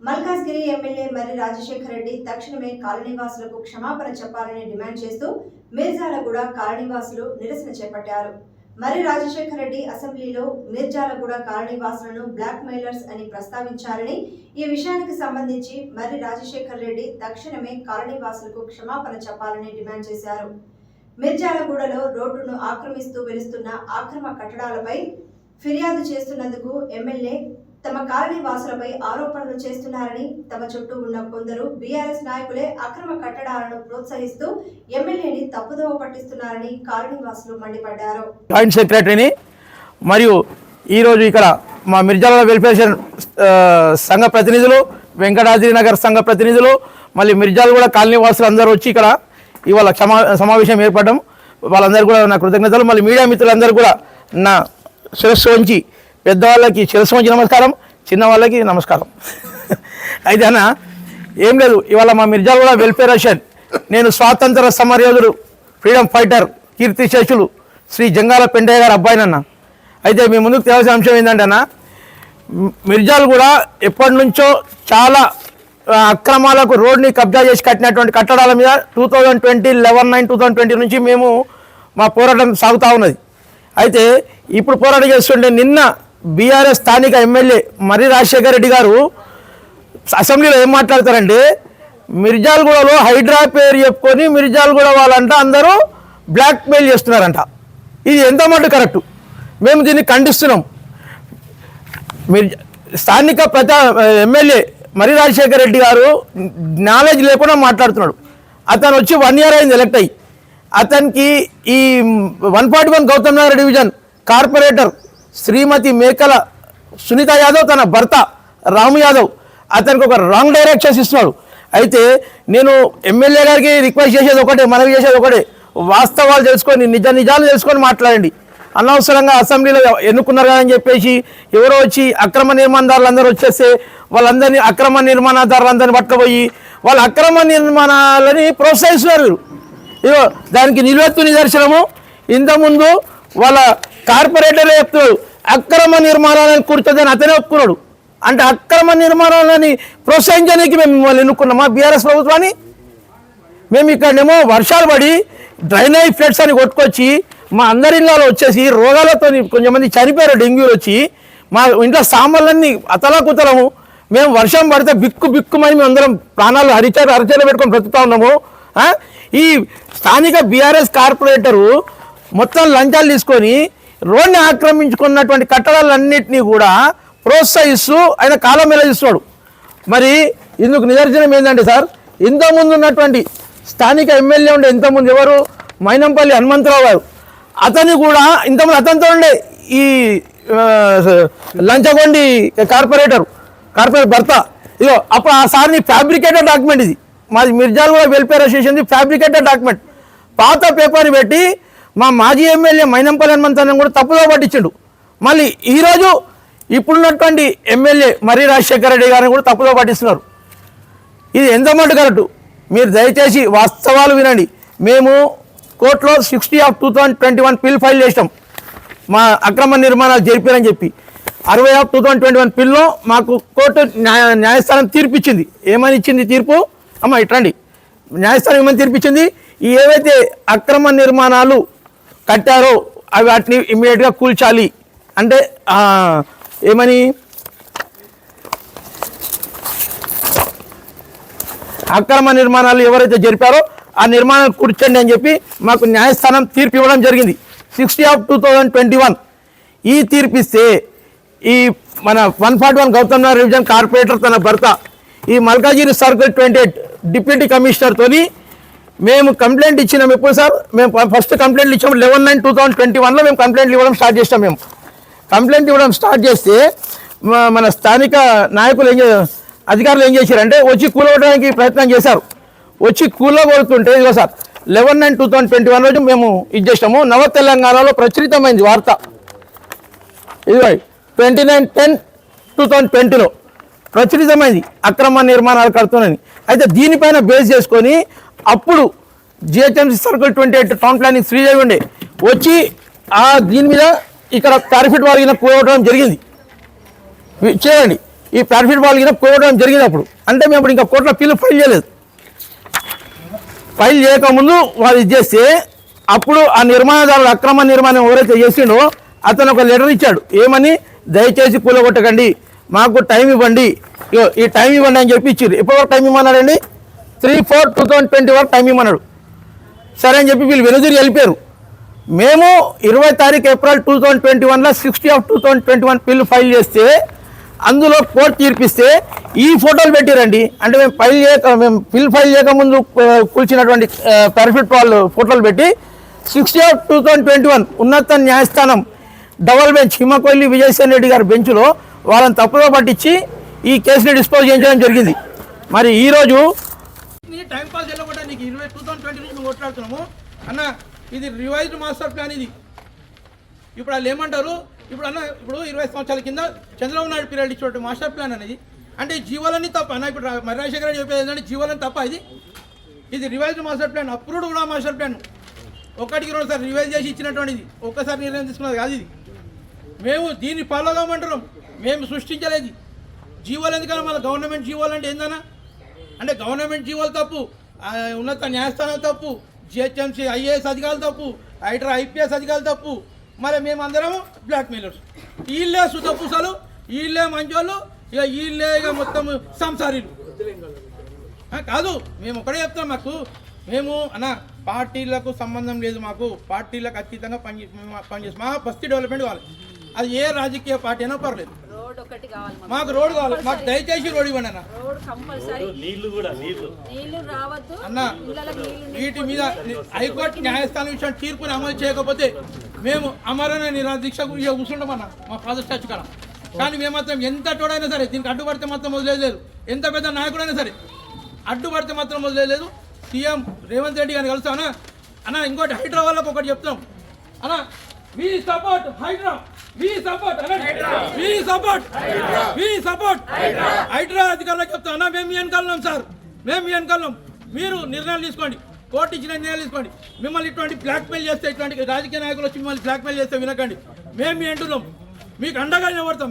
Malkajgiri MLA మర్రి రాజశేఖర రెడ్డి తక్షణమే కాలనీవాసులకు క్షమాపణ చెప్పాలని డిమాండ్ చేస్తూ మిర్జాలగూడ కాలనీవాసులు నిరసన చేపట్టారు. మర్రి రాజశేఖర రెడ్డి అసెంబ్లీలో మిర్జాలగూడ కాలనీవాసులను బ్లాక్ మెయిలర్స్ అని ప్రస్తావించారని, ఈ విషయానికి సంబంధించి మర్రి రాజశేఖర రెడ్డి తక్షణమే కాలనీవాసులకు క్షమాపణ చెప్పాలని డిమాండ్ చేశారు. మిర్జాలగూడలో రోడ్డును ఆక్రమిస్తూ వెలుస్తున్న ఆక్రమ కట్టడాలపై ఫిర్యాదు చేస్తున్నందుకు ఎమ్మెల్యే తమ కాలనీ వాసులపై ఆరోపణలు చేస్తున్నారని, తమ చుట్టూ ఉన్న కొందరు బీఆర్ఎస్ నాయకులే అక్రమ కట్టడాలను ప్రోత్సహిస్తూ ఎమ్మెల్యేని తప్పుదోవ పట్టిస్తున్నారని కాలనీ వాసులు మండిపడ్డారు. జాయింట్ సెక్రటరీని మరియు ఈరోజు ఇక్కడ మా మిర్జాల వెల్ఫేర్ సంఘ ప్రతినిధులు, వెంకటాద్రి నగర్ సంఘ ప్రతినిధులు, మళ్ళీ మిర్జాలగూడ కాలనీ వాసులు అందరూ వచ్చి ఇక్కడ ఇవాళ సమావేశం ఏర్పడడం, వాళ్ళందరూ కూడా నా కృతజ్ఞతలు. మళ్ళీ మీడియా మిత్రులందరూ కూడా నా శిరస్సు వంచి, పెద్దవాళ్ళకి శిరస్సు వంచి నమస్కారం, చిన్నవాళ్ళకి నమస్కారం. అయితే అన్న ఏం లేదు, ఇవాళ మా మిర్జాలగూడ వెల్ఫేర్ అసోసియేషన్, నేను స్వాతంత్ర సమరయోధుడు, ఫ్రీడమ్ ఫైటర్, కీర్తిశేషులు శ్రీ జంగాల పెండయ్య గారు అబ్బాయినన్న. అయితే మీ ముందుకు తెలిసిన అంశం ఏంటంటే అన్న, మిర్జాలగూడ ఎప్పటి నుంచో చాలా అక్రమాలకు రోడ్ని కబ్జా చేసి కట్టినటువంటి కట్టడాల మీద 2020 11/9/2020 నుంచి మేము మా పోరాటం సాగుతూ ఉన్నది. అయితే ఇప్పుడు పోరాటం చేస్తుంటే నిన్న బీఆర్ఎస్ స్థానిక ఎమ్మెల్యే మర్రి రాజశేఖర రెడ్డి గారు అసెంబ్లీలో ఏం మాట్లాడతారంటే, మిర్జాలగూడలో హైడ్రా పేరు చెప్పుకొని మిర్జాలగూడ వాళ్ళంట అందరూ బ్లాక్ మెయిల్ చేస్తున్నారంట. ఇది ఎంత మటు కరెక్టు? మేము దీన్ని ఖండిస్తున్నాం. స్థానిక ఎమ్మెల్యే మర్రి రాజశేఖర రెడ్డి గారు నాలెడ్జ్ లేకుండా మాట్లాడుతున్నాడు. అతను వచ్చి 1 year అయింది ఎలక్ట్ అయ్యి. అతనికి ఈ 141 గౌతమ్ నగర్ డివిజన్ కార్పొరేటర్ శ్రీమతి మేకల సునీత యాదవ్, తన భర్త రాము యాదవ్ అతనికి ఒక రాంగ్ డైరెక్షన్స్ ఇస్తున్నాడు. అయితే నేను ఎమ్మెల్యే గారికి రిక్వెస్ట్ చేసేది ఒకటే, మనవి చేసేది ఒకటే, వాస్తవాలు తెలుసుకొని నిజాలు తెలుసుకొని మాట్లాడండి. అనవసరంగా అసెంబ్లీలో ఎన్నుకున్నారు అని చెప్పేసి ఎవరో వచ్చి అక్రమ నిర్మాణదారులు అందరూ వచ్చేస్తే వాళ్ళందరినీ అక్రమ నిర్మాణదారులందరినీ పట్టుకుపోయి వాళ్ళ అక్రమ నిర్మాణాలని ప్రోత్సహిస్తున్నారు. ఇదో దానికి నిలువెత్తు నిదర్శనము. ఇంతకుముందు వాళ్ళ కార్పొరేటర్లే చెప్తున్నాడు అక్రమ నిర్మాణాలను కూర్చోదని అతనే ఒప్పుకున్నాడు. అంటే అక్రమ నిర్మాణాలని ప్రోత్సహించడానికి మేము మిమ్మల్ని ఎన్నుకున్నామా బీఆర్ఎస్ ప్రభుత్వాన్ని? మేము ఇక్కడనేమో వర్షాలు పడి డ్రైనేజ్ ఫ్లడ్స్ అని కొట్టుకొచ్చి మా అందరి ఇళ్ళలో వచ్చేసి రోగాలతో కొంచెంమంది చనిపోయారు, డెంగ్యూలు వచ్చి. మా ఇంట్లో సామాన్లన్నీ అతలాకుతలము. మేము వర్షం పడితే బిక్కుమని మేము అందరం ప్రాణాలు అరిచేలు పెట్టుకొని బ్రతుకుతా ఉన్నాము. ఈ స్థానిక బీఆర్ఎస్ కార్పొరేటరు మొత్తం లంచాలు తీసుకొని రోడ్ని ఆక్రమించుకున్నటువంటి కట్టడాలన్నింటినీ కూడా ప్రోత్సహిస్తూ ఆయన కాలం వెలగిస్తున్నాడు. మరి ఇందుకు నిదర్శనం ఏంటంటే సార్, ఇంతకుముందు ఉన్నటువంటి స్థానిక ఎమ్మెల్యే ఉండే, ఇంతకుముందు ఎవరు, మైనంపల్లి హనుమంతరావు గారు, అతన్ని కూడా ఇంతకుముందు అతనితో ఉండే ఈ లంచగొండి కార్పొరేటర్ భర్త. ఇదో అప్పుడు ఆ సార్ని ఫ్యాబ్రికేటెడ్ డాక్యుమెంట్, ఇది మాది Mirjalguda welfare association fabricated document, పాత పేపర్ని పెట్టి మా మాజీ ఎమ్మెల్యే మైనంపల్లి హనుమంతరావు కూడా తప్పుదో పట్టించాడు. మళ్ళీ ఈరోజు ఇప్పుడున్నటువంటి ఎమ్మెల్యే మర్రి రాజశేఖర రెడ్డి గారిని కూడా తప్పుదో పట్టిస్తున్నారు. ఇది ఎంత మటు కరెక్టు? మీరు దయచేసి వాస్తవాలు వినండి. మేము కోర్టులో 60/2021 పిల్ ఫైల్ చేసాం, మా అక్రమ నిర్మాణాలు జరిపారని చెప్పి. 60/2021 పిల్లో మాకు కోర్టు న్యాయస్థానం తీర్పు ఇచ్చింది. ఏమని ఇచ్చింది తీర్పు? అమ్మ ఇట్రండి. న్యాయస్థానం ఏమని తీర్పు ఇచ్చింది? ఈ ఏవైతే అక్రమ నిర్మాణాలు కట్టారో అవి వాటిని ఇమ్మీడియట్గా కూల్చాలి. అంటే ఏమని, అక్రమ నిర్మాణాలు ఎవరైతే జరిపారో ఆ నిర్మాణాలు కూర్చోండి అని చెప్పి మాకు న్యాయస్థానం తీర్పు ఇవ్వడం జరిగింది 60/2021. ఈ తీర్పు ఇస్తే ఈ మన 141 గౌతమ్ నగర్ డివిజన్ కార్పొరేటర్ తన భర్త ఈ మల్కాజిగిరి సర్కిల్ 28 డిప్యూటీ కమిషనర్తో మేము కంప్లైంట్ ఇచ్చినాం. ఎప్పుడు సార్? మేము ఫస్ట్ కంప్లైంట్లు ఇచ్చాము 11/9/2021లో మేము కంప్లైంట్లు ఇవ్వడం స్టార్ట్ చేస్తాం. మేము కంప్లైంట్ ఇవ్వడం స్టార్ట్ చేస్తే మన స్థానిక నాయకులు అధికారులు ఏం చేశారంటే వచ్చి కూలగొట్టడానికి ప్రయత్నం చేశారు. వచ్చి కూలగొడుతుంటే ఇదిగో సార్ 11/9/2021 రోజు మేము ఇది చేసాము. నవ తెలంగాణలో ప్రచురితమైంది వార్త, ఇదిగో 29/10/2020లో ప్రచురితమైంది అక్రమ నిర్మాణాలు కడుతున్నాయని. అయితే దీనిపైన బేస్ చేసుకొని అప్పుడు GHMC circle 28 town planning Sridevi ఉండే వచ్చి దీని మీద ఇక్కడ టారిఫిట్ వారికి కూడవడం జరిగింది. చేయండి. ఈ ప్రాఫిట్ బాల్ కింద కోవడం జరిగినప్పుడు అంటే మేము ఇప్పుడు ఇంకా కోర్టులో పిల్లు ఫైల్ చేయలేదు. ఫైల్ చేయకముందు వాళ్ళు ఇది చేస్తే అప్పుడు ఆ నిర్మాణదారుడు అక్రమ నిర్మాణం ఎవరైతే చేసిండో అతను ఒక లెటర్ ఇచ్చాడు. ఏమని, దయచేసి కూలగొట్టకండి, మాకు టైం ఇవ్వండి, ఈ టైం ఇవ్వండి అని చెప్పి ఇచ్చారు. ఎప్పటివరకు టైం ఇవ్వమన్నాడండి? 3/4/2020 వరకు టైం ఇవ్వమన్నాడు. సరే అని చెప్పి వీళ్ళు వెనుదిరి వెళ్ళిపోయారు. మేము 20 తారీఖు ఏప్రిల్ 2021లో 60/2021 పిల్లు ఫైల్ చేస్తే అందులో కోర్టు తీర్పిస్తే ఈ ఫోటోలు పెట్టిరండి. అంటే మేము పిల్ ఫైల్ చేయకముందు కూల్చినటువంటి ప్రాఫిట్ బాల్ ఫోటోలు పెట్టి 60/2021 ఉన్నత న్యాయస్థానం డబల్ బెంచ్ హిమకొల్లి విజయసేన్ రెడ్డి గారి బెంచ్లో వాళ్ళని తప్పుదో పట్టించి ఈ కేసుని డిస్పోజ్ చేయించడం జరిగింది. మరి ఈరోజు టైం పాస్ వెళ్ళకుండా నీకు 2020 నుంచి మేము కొట్లాడుతున్నాము అన్న, ఇది రివైజ్డ్ మాస్టర్ ప్లాన్. ఇది ఇప్పుడు వాళ్ళు ఏమంటారు, ఇప్పుడు 20 సంవత్సరాల కింద చంద్రబాబు నాయుడు పీరియడ్ ఇచ్చిన మాస్టర్ ప్లాన్ అనేది అంటే ఈ జీవోలన్నీ తప్ప అన్న. ఇప్పుడు మర్రి రాజశేఖర రెడ్డి చెప్పేది ఏంటంటే జీవోలని తప్ప ఇది రివైజ్డ్ మాస్టర్ ప్లాన్, అప్రూవ్డ్ కూడా మాస్టర్ ప్లాన్. ఒకటికి 2 సార్లు రివైజ్ చేసి ఇచ్చినటువంటిది, ఒక్కసారి నిర్ణయం తీసుకున్నది కాదు ఇది. మేము దీన్ని ఫాలో కామంటున్నాం, మేము సృష్టించలేదు జీవోలు. ఎందుకన్నా మళ్ళీ గవర్నమెంట్ జీవోలు అంటే ఏందన్నా, అంటే గవర్నమెంట్ జీవోలు తప్పు, ఉన్నత న్యాయస్థానాలు తప్పు, జిహెచ్ఎంసీ ఐఏఎస్ అధికారులు తప్పు, ఐటర్ ఐపీఎస్ అధికారులు తప్పు. మరి మేమందరము బ్లాక్ మెయిలర్స్, వీళ్ళే సుతపూసలు, వీళ్ళే మంచోళ్ళు, ఇక వీళ్ళే ఇక మొత్తం సంసారీలు కాదు. మేము ఒకటే చెప్తాం, మేము అన్న పార్టీలకు సంబంధం లేదు, మాకు పార్టీలకు అతీతంగా పనిచేస్తాం. మా బస్తీ డెవలప్మెంట్ కావాలి, అది ఏ రాజకీయ పార్టీ అయినా పర్లేదు. మాకు రోడ్ కావాలి, మాకు దయచేసి రోడ్ ఇవ్వండి అన్న. అన్న వీటి మీద హైకోర్టు న్యాయస్థానం విషయం తీర్పుని అమలు చేయకపోతే మేము అమరణ నిరాదీక్ష కూర్చుంటామన్న మా ఫాదర్ స్టాచ్యూ కాడ. కానీ మేము మాత్రం ఎంత తోడైనా సరే దీనికి అడ్డుపడితే మాత్రం వదిలేదు, ఎంత పెద్ద నాయకుడైనా సరే అడ్డుపడితే మాత్రం వదిలేదు. సీఎం రేవంత్ రెడ్డి గారిని కలుస్తాం అన్న. ఇంకోటి హైడ్రా వాళ్ళకు ఒకటి చెప్తాం అన్న, we support Hydraa, we support Hydraa అధికారులకు చెప్తాం అన్న. మేము మీ వెనకాలం సార్, మేము మీ వెనకాలం. మీరు నిర్ణయాలు తీసుకోండి, కోర్టు ఇచ్చిన నిర్ణయాలు తీసుకోండి. మిమ్మల్ని ఇటువంటి బ్లాక్మెయిల్ చేస్తే, ఇటువంటి రాజకీయ నాయకులు వచ్చి మిమ్మల్ని బ్లాక్మెయిల్ చేస్తే వినకండి. మేము మీ అంటున్నాం, మీకు అండగా నిలబడతాం.